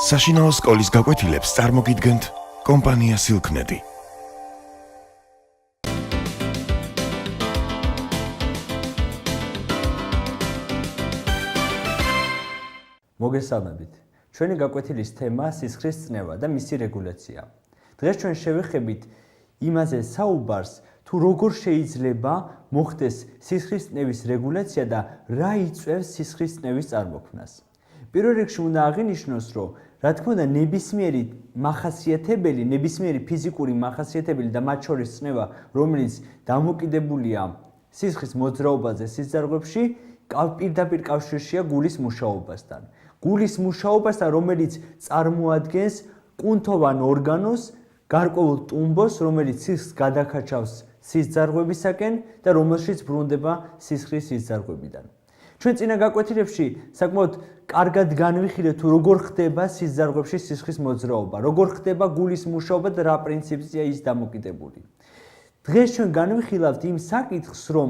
საშინაო სკოლის გაკვეთილებს წარმოგიდგენთ კომპანია Silknet. მოგესალმებით. ჩვენი გაკვეთილის თემა სისხლის წნევა და მისი რეგულაცია. დღეს ჩვენ შევეხებით იმაზე საუბარს, თუ როგორ შეიძლება მოხდეს სისხლის წნევის რეგულაცია და რა იწვევს სისხლის წნევის წარმოქმნას. პირველ რიგში უნდა აღინიშნოს, რომ რა თქმა უნდა ნებისმიერი მახასიათებელი, ნებისმიერი ფიზიკური მახასიათებელი და მათ შორის წნევა, რომელიც დამოკიდებულია სისხლის მოძრაობაზე სისხლძარღვებში, პირდაპირ კავშირშია გულის მუშაობასთან. გულის მუშაობასთან, რომელიც წარმოადგენს კუნთოვან ორგანოს, გარკვეულ ტუმბოს, რომელიც სისხლს გადაკაჩავს სისხლძარღვებისაკენ და რომელშიც ბრუნდება სისხლის სისხლძარღვებიდან. ჩვენ წინა გაკვეთილებში საკმაოდ კარგად განვიხილეთ, თუ როგორ ხდება სისხლძარღვებში სისხლის მოძრაობა, როგორ ხდება გულის მუშაობა და რა პრინციპზეა ის დამოკიდებული. დღეს ჩვენ განვიხილავთ იმ საკითხს, რომ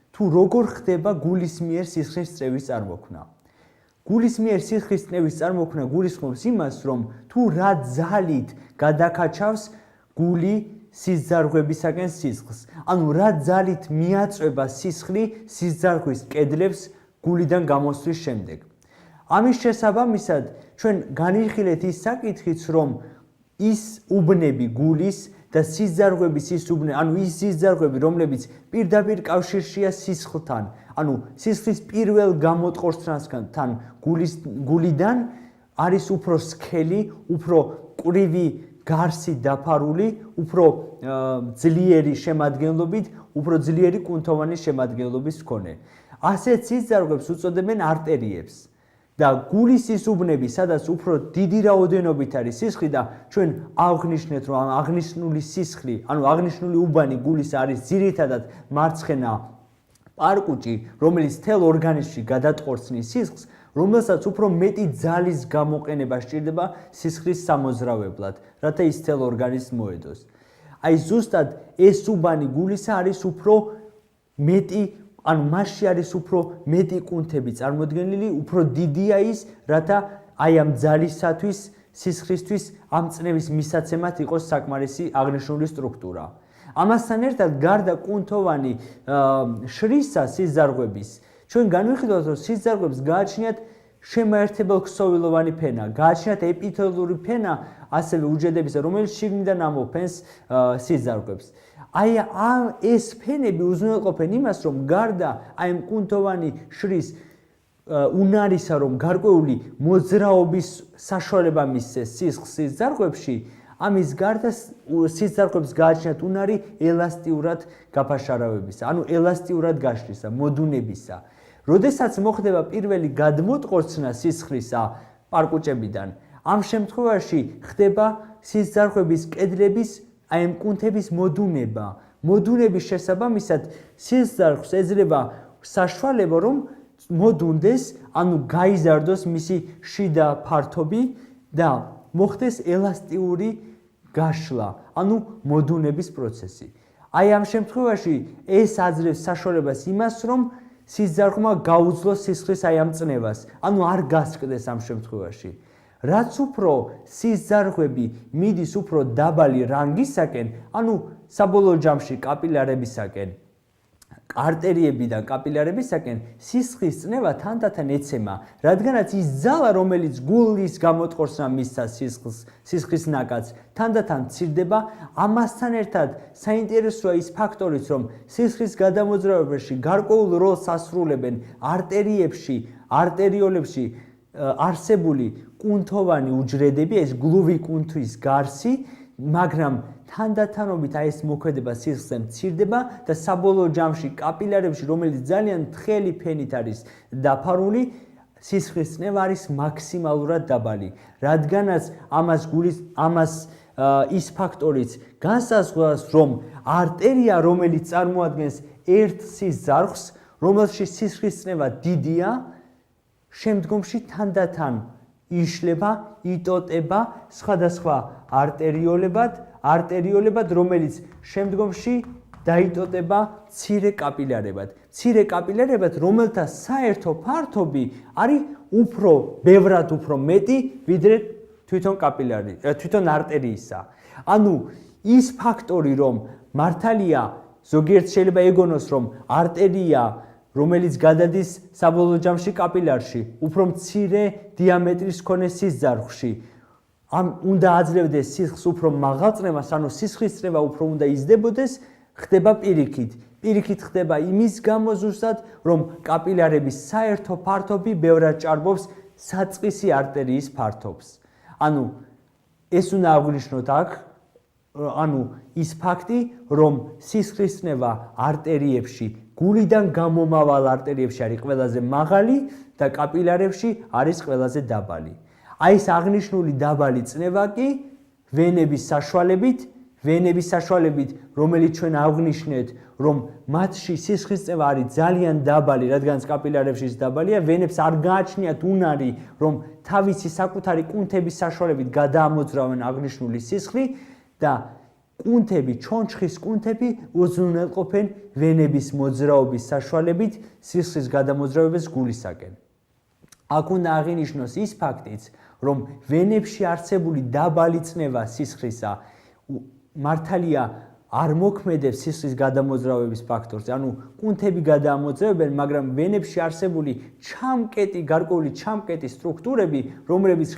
თუ როგორ ხდება გულის მიერ სისხლის წნევის წარმოქმნა. გულის მიერ სისხლის წნევის წარმოქმნა გულისხმობს იმას, რომ თუ რა ძალით გადაკაჩავს გული სისხლძარღვებისაკენ სისხლს. ანუ რა ძალით მიაწვება სისხლი სისხლძარღვის კედლებს გულიდან გამოსვლის შემდეგ. ამის შესაბამისად, ჩვენ განვიხილეთ ის საკითხიც, რომ ის უბნები გულის და სისხლძარღვების ის უბნები, ანუ ის სისხლძარღვები, რომლებიც პირდაპირ კავშირშია სისხლთან, ანუ სისხლის პირველ გამოტყორცნასთან გულიდან არის უფრო სქელი, უფრო ყრივი გარსი დაფარული, უფრო ძლიერი შემადგენლობით, უფრო ძლიერი კუნთოვანი შემადგენლობის მქონე. ასეთ სისხლძარღვებს უწოდებენ არტერიებს. და გულის ის უბნები, სადაც უფრო დიდი რაოდენობით არის სისხლი და ჩვენ აღნიშნეთ, რომ აღნიშნული სისხლი, ანუ აღნიშნული უბანი გულის არის ძირითადად მარცხენა პარკუჭი, რომელიც მთელ ორგანიზმში გადატყორცნის სისხლს, რომელსაც უფრო მეტი ძალის გამოყენება სჭირდება სისხლის სამოძრავებლად, რათა ის მთელ ორგანიზმს მოედოს. აი ზუსტად ეს უბანი გულისა არის უფრო მეტი, ანუ მასში არის უფრო მეტი კუნთები წარმოდგენილი, უფრო დიდია ის, რათა აი ამ ძალისათვის, სისხლისთვის ამ წნევის მისაცემად იყოს საკმარისი აღნიშნული სტრუქტურა. ამასთან ერთად, გარდა კუნთოვანი შრისა სისხლძარღვების, ჩვენ განვიხილავთ, რომ სისხლძარღვებს გააჩნიათ შემაერთებელ ქსოვილოვანი ფენა, გააჩნიათ ეპითელიური ფენა, ასევე უჯრედებისა, რომელიც შიგნიდან ამოფენს სისხლძარღვებს. აი ეს ფენები უზრუნველყოფენ იმას, რომ გარდა აი ამ კუნთოვანი შრის უნარისა, რომ გარკვეული მოძრაობის საშუალება მისცეს სისხლს სისხლძარღვებში, ამის გარდა სისხლძარღვებს გააჩნიათ უნარი ელასტიურად გაფაშარავებისა, ანუ ელასტიურად გაშლისა, მოდუნებისა. როდესაც მოხდება პირველი გადმოტყორცნა სისხლისა პარკუჭებიდან, ამ შემთხვევაში ხდება სისხლძარღვების კედლების აი ამ კუნთების მოდუნება. მოდუნების შესაბამისად სისხლძარღვს ეძლევა საშუალება, რომ მოდუნდეს, ანუ გაიზარდოს მისი შიდა ფართობი და მოხდეს ელასტიური გაშლა, ანუ მოდუნების პროცესი. აი ამ შემთხვევაში ეს აძლევს საშუალებას იმას, რომ სისხლძარღვმა გაუძლოს სისხლის აი ამ წნევას, ანუ არ გასკდეს ამ შემთხვევაში. რაც უფრო სისხლძარღვები მიდის უფრო დაბალი რანგისაკენ, ანუ საბოლოო ჯამში კაპილარებისაკენ, არტერიებიდან კაპილარებისაკენ, სისხლის წნევა თანდათან ეცემა, რადგანაც ის ძალა, რომელიც გულის გამოტყორცნა მისცა სისხლის ნაკადს, თანდათან მცირდება. ამასთან ერთად საინტერესოა ის ფაქტორიც, რომ სისხლის გადამოძრავებაში გარკვეულ როლს ასრულებენ არტერიოლებში არსებული კუნთოვანი უჯრედები, ეს გლუვი კუნთვის გარსი, მაგრამ თანდათანობით აი ეს მოქმედება სისხლზე მცირდება და საბოლოო ჯამში კაპილარებში, რომელიც ძალიან თხელი ფენით არის დაფარული, სისხლის წნევა არის მაქსიმალურად დაბალი. რადგანაც ამას ის ფაქტორიც განსაზღვრავს, რომ არტერია, რომელიც წარმოადგენს ერთ სისხლძარღვს, რომელშიც სისხლის წნევა დიდია, შემდგომში თანდათან იშლება, იტოტება სხვადასხვა არტერიოლებად, რომელიც შემდგომში დაიტოტება მცირე კაპილარებად. მცირე კაპილარებად, რომელთა საერთო ფართობი არის უფრო ბევრად უფრო მეტი, ვიდრე თვითონ კაპილარი, თვითონ არტერიისა. ანუ ის ფაქტორი, რომ მართალია ზოგიერთ შეიძლება ეგონოს, რომ არტერია, რომელიც გადადის საბოლოო ჯამში კაპილარში, უფრო მცირე დიამეტრის მქონე სისხლძარღვში, უნდა აძლევდეს სისხლს უფრო მაღალ წნევას, ანუ სისხლის წნევა უფრო უნდა იზრდებოდეს, ხდება პირიქით. პირიქით ხდება იმის გამო ზუსტად, რომ კაპილარების საერთო ფართობი ბევრად ჭარბობს საწყისი არტერიის ფართობს. ანუ ეს უნდა აღვნიშნოთ აქ, ანუ ის ფაქტი, რომ სისხლის წნევა არტერიებში, გულიდან გამომავალ არტერიებში არის ყველაზე მაღალი და კაპილარებში არის ყველაზე დაბალი. აი ეს აღნიშნული დაბალი წნევა კი ვენების საშუალებით, რომელიც ჩვენ აღვნიშნეთ, რომ მათში სისხლის წნევა არის ძალიან დაბალი, რადგანაც კაპილარებში ის დაბალია, ვენებს არ გააჩნიათ უნარი, რომ თავისი საკუთარი კუნთების საშუალებით გადაამოძრავენ აღნიშნული სისხლი და კუნთები, ჩონჩხის კუნთები უზრუნველყოფენ ვენების მოძრაობის საშუალებით სისხლის გადამოძრავებას გულისაკენ. აქ უნდა აღინიშნოს ის ფაქტიც, რომ ვენებში არსებული დაბალი წნევა სისხლისა მართალია არ მოქმედებს სისხლის გადამოძრავების ფაქტორზე, ანუ კუნთები გადაამოძრავებენ, მაგრამ ვენებში არსებული გარკვეული ჩამკეტი სტრუქტურები, რომლებიც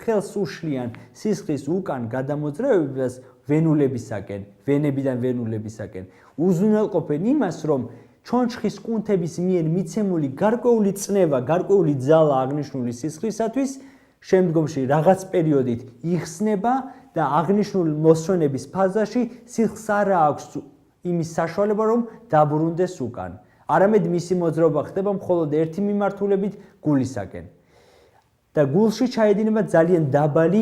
ხელს უშლიან სისხლის უკან გადამოძრავებას ვენებიდან ვენულებისაკენ, უზრუნველყოფენ იმას, რომ ჩონჩხის კუნთების მიერ მიცემული გარკვეული წნევა, გარკვეული ძალა აღნიშნული სისხლისათვის შემდგომში რაღაც პერიოდით იხსნება და აღნიშნული მოსვენების ფაზაში სისხლს არ აქვს იმის საშუალება, რომ დაბრუნდეს უკან. არამედ მისი მოძრაობა ხდება მხოლოდ ერთი მიმართულებით გულისაკენ. და გულში ჩაედინება ძალიან დაბალი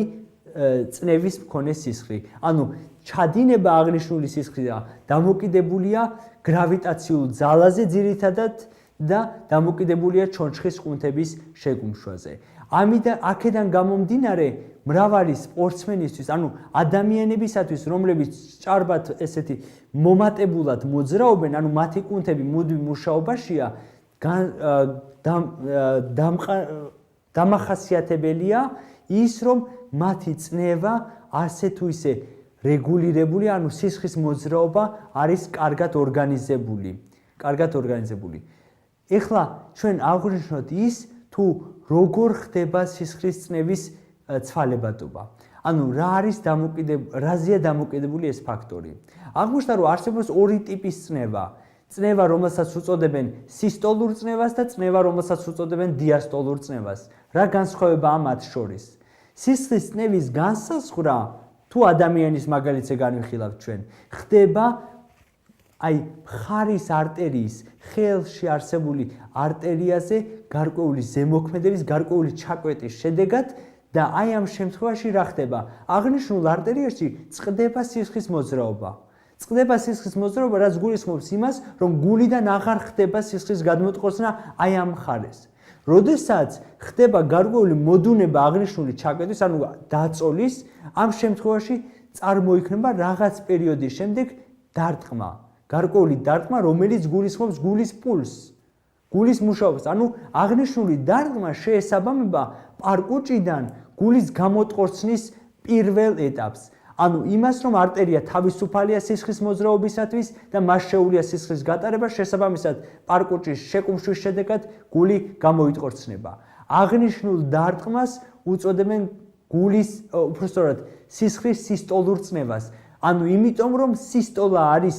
წნევის მქონე სისხლი. ანუ ჩადინება აღნიშნული სისხლი დამოკიდებულია გრავიტაციულ ძალაზე ძირითადად და დამოკიდებულია ჩონჩხის კუნთების შეკუმშვაზე. ამიტომ აქედან გამომდინარე მრავალი სპორტსმენისთვის, ანუ ადამიანებისათვის, რომლებიც ჭარბად ესეთი მომატებულად მოძრაობენ, ანუ მათი კუნთები მუდმივ მუშაობაშია, დამახასიათებელია ის, რომ მათი წნევა ასე თუ ისე რეგულირებული, ანუ სისხლის მოძრაობა არის კარგად ორგანიზებული. ეხლა ჩვენ აღვნიშნოთ ის, თუ როგორ ხდება სისხლის წნევის ცვალებადობა. ანუ რაზეა დამოკიდებული ეს ფაქტორი. აღმოჩნდა, რომ არსებობს ორი ტიპის წნევა. წნევა, რომელსაც უწოდებენ სისტოლურ წნევას და წნევა, რომელსაც უწოდებენ დიასტოლურ წნევას. რა განსხვავებაა მათ შორის? სისხლის წნევის განსაზღვრა, თუ ადამიანის მაგალითზე განვიხილავთ ჩვენ, ხდება მხარის არტერიის, ხელში არსებული არტერიაზე გარკვეული ზემოქმედების, გარკვეული ჩაკვეტის შედეგად და ამ შემთხვევაში რა ხდება? აღნიშნულ არტერიაში წყდება სისხლის მოძრაობა. წყდება სისხლის მოძრაობა, რაც გულისხმობს იმას, რომ გულიდან აღარ ხდება სისხლის გადმოტყორცნა ამ მხარეს. როდესაც ხდება გარკვეული მოდუნება აღნიშნული ჩაკვეთის, ანუ დაწოლის, ამ შემთხვევაში წარმოიქმნება რაღაც პერიოდის შემდეგ დარტყმა. გარკვეული დარტყმა, რომელიც გულისხმობს გულის პულსს, გულის მუშაობას. ანუ აღნიშნული დარტყმა შეესაბამება პარკუჭიდან გულის გამოტყორცნის პირველ ეტაპს. ანუ იმას, რომ არტერია თავისუფალია სისხლის მოძრაობისათვის და მას შეუძლია სისხლის გატარება, შესაბამისად პარკუჭის შეკუმშვის შედეგად გული გამოიტყორცნება. აღნიშნულ დარტყმას უწოდებენ გულის, უბრალოდ სისხლის სისტოლურ წნევას. ანუ იმიტომ, რომ სისტოლა არის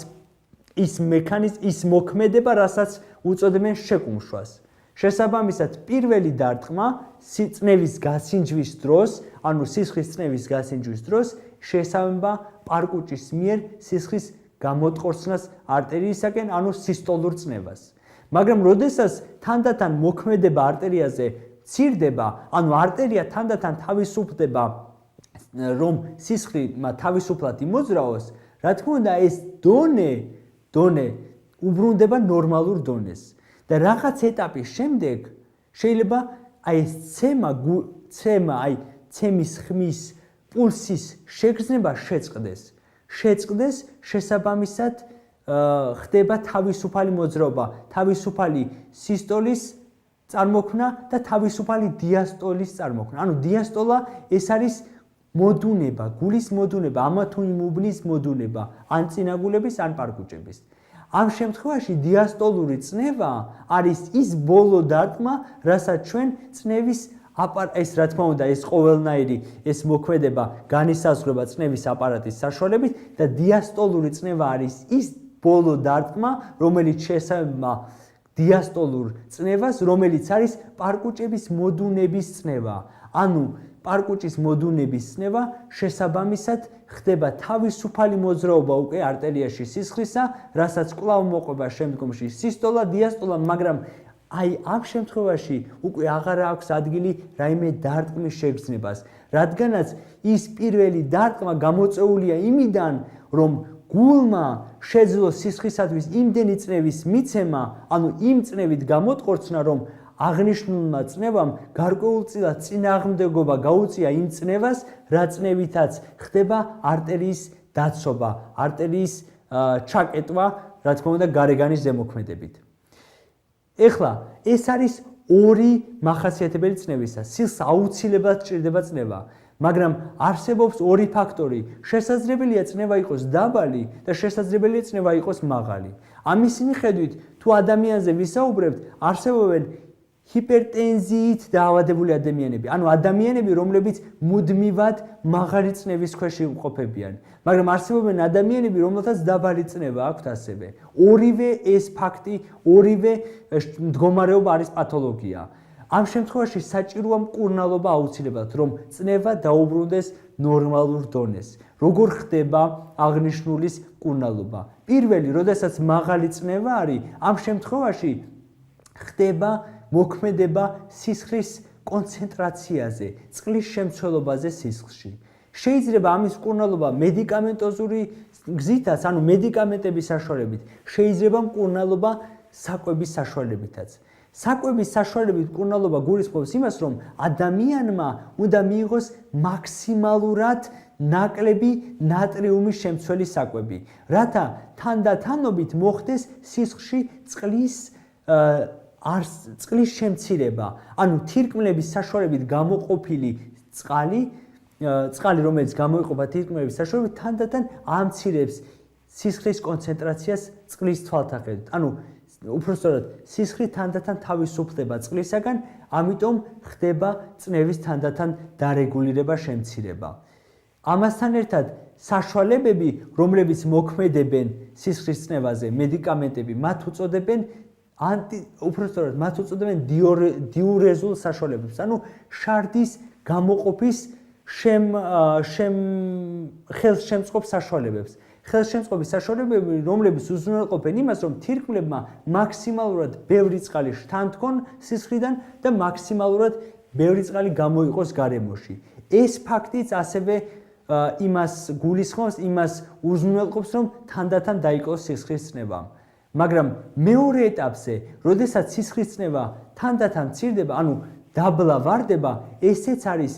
ის მოქმედება, რასაც უწოდებენ შეკუმშვას. შესაბამისად, პირველი დარტყმა წნევის გასინჯვის დროს, ანუ სისხლის წნევის გასინჯვის დროს შეესაბამება პარკუჭის მიერ სისხლის გამოტყორცნას არტერიისაკენ, ანუ სისტოლურ წნევას. მაგრამ როდესაც თანდათან მოქმედება არტერიაზე მცირდება, ანუ არტერია თანდათან თავისუფლდება, რომ სისხლი თავისუფლად იმოძრაოს, რა თქმა უნდა, ეს დონე უბრუნდება ნორმალურ დონეს. და რაღაც ეტაპის შემდეგ შეიძლება ეს ცემის ხმის პულსის შეგრძნება შეწყდეს, შესაბამისად ხდება თავისუფალი მოძრაობა, თავისუფალი სისტოლის წარმოქმნა და თავისუფალი დიასტოლის წარმოქმნა. ანუ დიასტოლა ეს არის მოდუნება, გულის მოდუნება, ამა თუ იმ უბნის მოდუნება, ან წინაგულების, ან პარკუჭების. ამ შემთხვევაში დიასტოლური წნევა არის ის ბოლო დარტყმა, რასაც ჩვენ წნევის ეს რა თქმა უნდა, ეს ყოველნაირი ეს მოქმედება განისაზღვრება წნევის აპარატის საშუალებით და დიასტოლური წნევა არის ის ბოლო დარტყმა, რომელიც შეესაბამება დიასტოლურ წნევას, რომელიც არის პარკუჭების მოდუნების წნევა. ანუ პარკუჭის მოდუნების წნევა შესაბამისად ხდება თავისუფალი მოძრაობა უკვე არტერიაში სისხლისა, რასაც კვლავ მოყვება შემდგომში სისტოლა, დიასტოლა, მაგრამ აი ამ შემთხვევაში უკვე აღარ აქვს ადგილი რაიმე დარტყმის შეგრძნებას, რადგანაც ის პირველი დარტყმა გამოწეულია იმიდან, რომ გულმა შეძლო სისხლისათვის იმდენი წნევის მიცემა, ანუ იმ წნევით გამოტყორცნა, რომ აღნიშნულმა წნევამ გარკვეულწილად წინააღმდეგობა გაუწია იმ წნევას, რა წნევითაც ხდება არტერიის დაცობა, არტერიის ჩაკეტვა, რა თქმა უნდა, გარეგანის ზემოქმედებით. ეხლა ეს არის ორი მახასიათებელი წნევისა. სისხლს აუცილებლად სჭირდება წნევა, მაგრამ არსებობს ორი ფაქტორი. შესაძლებელია წნევა იყოს დაბალი და შესაძლებელია წნევა იყოს მაღალი. ამის მიხედვით, თუ ადამიანზე ვისაუბრებთ, არსებობენ ჰიპერტენზიით დაავადებული ადამიანები, ანუ ადამიანები, რომლებიც მუდმივად მაღალი წნევის ქვეშ იმყოფებიან, მაგრამ არსებობენ ადამიანები, რომელთაც დაბალი წნევა აქვთ ასევე. ორივე ეს ფაქტი, ორივე მდგომარეობა არის პათოლოგია. ამ შემთხვევაში საჭიროა მკურნალობა აუცილებლად, რომ წნევა დაუბრუნდეს ნორმალურ დონეს. როგორ ხდება აღნიშნულის მკურნალობა? პირველი, როდესაც მაღალი წნევა არის, ამ შემთხვევაში ხდება მოქმედება სისხლის კონცენტრაციაზე, წყლის შემცველობაზე სისხლში. შეიძლება ამის მკურნალობა მედიკამენტოზური გზითაც, ანუ მედიკამენტების საშუალებით, შეიძლება მკურნალობა საკვების საშუალებითაც. საკვების საშუალებით მკურნალობა გულისხმობს იმას, რომ ადამიანმა უნდა მიიღოს მაქსიმალურად ნაკლები ნატრიუმის შემცველი საკვები, რათა თანდათანობით მოხდეს სისხლში წყლის შემცირება, ანუ თირკმლების საშუალებით გამოყოფილი წყალი, რომელიც გამოიყოფა თირკმლების საშუალებით, თანდათან ამცირებს სისხლის კონცენტრაციას წყლის თვალთახედვით. ანუ უпростоრად სისხლი თანდათან თავისუფლდება წყლისაგან, ამიტომ ხდება წნევის თანდათან დარეგულირება, შემცირება. ამასთან ერთად საშუალებები, რომლებიც მოქმედებენ სისხლის წნევაზე, მედიკამენტები, მათ უწოდებენ უпростоრად მათ უწოდებენ დიურეზულ საშუალებებს, ანუ შარდის გამოყოფის ხელშემწყობ საშუალებებს. ხელშემწყობის საშუალებები, რომლებიც უზრუნველყოფენ იმას, რომ თირკმლებმა მაქსიმალურად ბევრი წყალი შთანთქონ სისხლიდან და მაქსიმალურად ბევრი წყალი გამოიყოს გარემოში. ეს ფაქტიც ასევე იმას გულისხმობს, იმას უზრუნველყოფს, რომ თანდათან დაიკლოს სისხლის წნევა. მაგრამ მეორე ეტაპზე, როდესაც სისხლის წნევა თანდათან მცირდება, ანუ დაბლა ვარდება, ესეც არის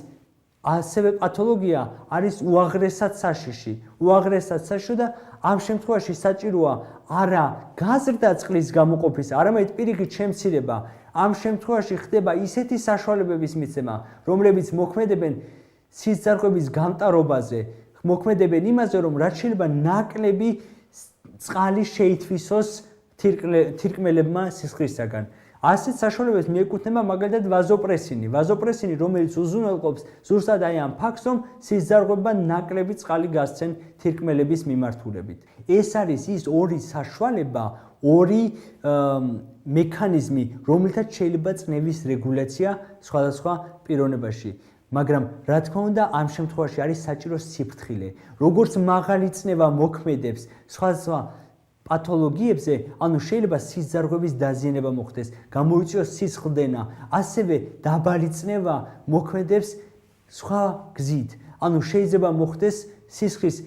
ასევე პათოლოგია, არის უაღრესად საშიში. უაღრესად საშიში და ამ შემთხვევაში საჭიროა არა გაზრდა წყლის გამოყოფის, არამედ პირიქით შემცირება. ამ შემთხვევაში ხდება ისეთი საშუალებების მიცემა, რომლებიც მოქმედებენ სისხლძარღვების გამტარობაზე, მოქმედებენ იმაზე, რომ რაც შეიძლება ნაკლები წყალი შეითვისოს თირკმელებმა სისხლისაგან. ასეთ საშუალებებს მიეკუთვნება მაგალითად ვაზოპრესინი. ვაზოპრესინი, რომელიც უზრუნველყოფს ზუსტად აი ამ ფაქტს, რომ სისხლძარღვებმა ნაკლები წყალი გასცენ თირკმელების მიმართულებით. ეს არის ის ორი საშუალება, ორი მექანიზმი, რომლითაც შეიძლება წნევის რეგულაცია სხვადასხვა პიროვნებაში. მაგრამ რა თქმა უნდა, ამ შემთხვევაში არის საჭირო სიფრთხილე. როგორც მაღალი წნევა მოქმედებს სხვადასხვა პათოლოგიებზე, ანუ შეიძლება სისხლძარღვების დაზიანება მოხდეს, გამოიწვიოს სისხლდენა, ასევე დაბალი წნევა მოქმედებს სხვა გზით. ანუ შეიძლება მოხდეს სისხლის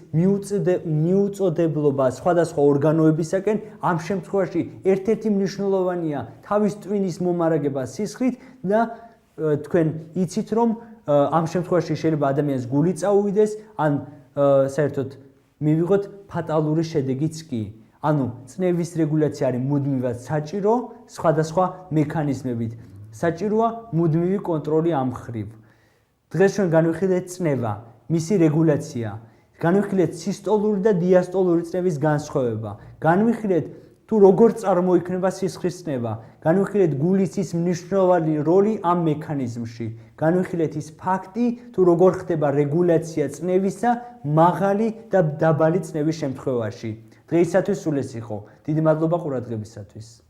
მიუწოდებლობა სხვადასხვა ორგანოებისაკენ, ამ შემთხვევაში ერთ-ერთი მნიშვნელოვანია თავის ტვინის მომარაგება სისხლით და თქვენ იცით, რომ ამ შემთხვევაში შეიძლება ადამიანს გული წაუვიდეს, ან საერთოდ მივიღოთ ფატალური შედეგიც კი. ანუ წნევის რეგულაცია არის მუდმივად საჭირო სხვადასხვა მექანიზმებით. საჭიროა მუდმივი კონტროლი ამ მხრივ. დღეს ჩვენ განვიხილეთ წნევა, მისი რეგულაცია, განვიხილეთ სისტოლური და დიასტოლური წნევის განსხვავება, განვიხილეთ თუ როგორ წარმოიქმნება სისხლის წნევა, განვიხილეთ გულის ის მნიშვნელოვანი როლი ამ მექანიზმში, განვიხილეთ ის ფაქტი, თუ როგორ ხდება რეგულაცია წნევისა მაღალი და დაბალი წნევის შემთხვევაში. დღეისათვის სულ ეს იყო. დიდი მადლობა ყურადღებისათვის.